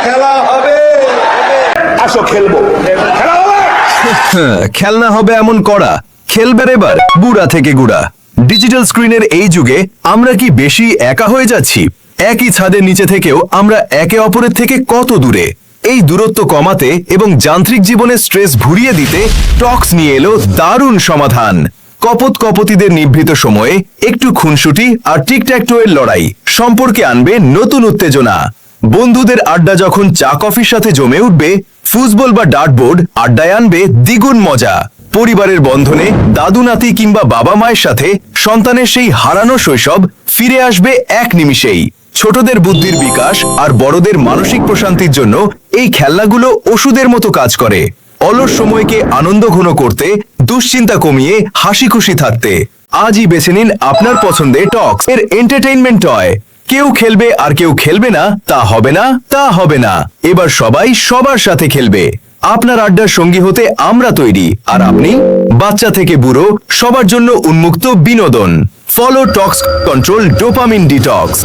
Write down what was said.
খেলা হবে। আসো খেলবো, খেলা হবে। খেলনা হবে এমন করা, খেলবে এবার বুড়া থেকে গুড়া। ডিজিটাল স্ক্রিনের এই যুগে আমরা কি বেশি একা হয়ে যাচ্ছি? একই ছাদের নিচে থেকেও আমরা একে অপরের থেকে কত দূরে। এই দূরত্ব কমাতে এবং যান্ত্রিক জীবনের স্ট্রেস ভুলিয়ে দিতে টক্স নিয়ে এলো দারুণ সমাধান। কপোতিদের নিভৃত সময়ে একটু খুনসুটি আর টিকট্যাক-টো এর লড়াই সম্পর্কে আনবে নতুন উত্তেজনা। বন্ধুদের আড্ডা যখন চা কফির সাথে জমে উঠবে, ফুটবল বা ডার্টবোর্ড আড্ডায় আনবে দ্বিগুণ মজা। পরিবারের বন্ধনে দাদু নাতি কিংবা বাবা মায়ের সাথে সন্তানের সেই হারানো শৈশব ফিরে আসবে এক নিমিষেই। ছোটদের বুদ্ধির বিকাশ আর বড়দের মানসিক প্রশান্তির জন্য এই খেলনাগুলো ওষুধের মতো কাজ করে। অলস সময়কে আনন্দঘন করতে, দুশ্চিন্তা কমিয়ে হাসি খুশি থাকতে আজই বেছে নিন আপনার পছন্দের টক্স এর এন্টারটেইনমেন্ট টয়। কেউ খেলবে আর কেউ খেলবে না, তা হবে না, তা হবে না। এবার সবাই সবার সাথে খেলবে। আপনার আড্ডার সঙ্গী হতে আমরা তৈরি, আর আপনি? বাচ্চা থেকে বুড়ো সবার জন্য উন্মুক্ত বিনোদন। ফলো টক্স, কন্ট্রোল ডোপামিন ডিটক্স।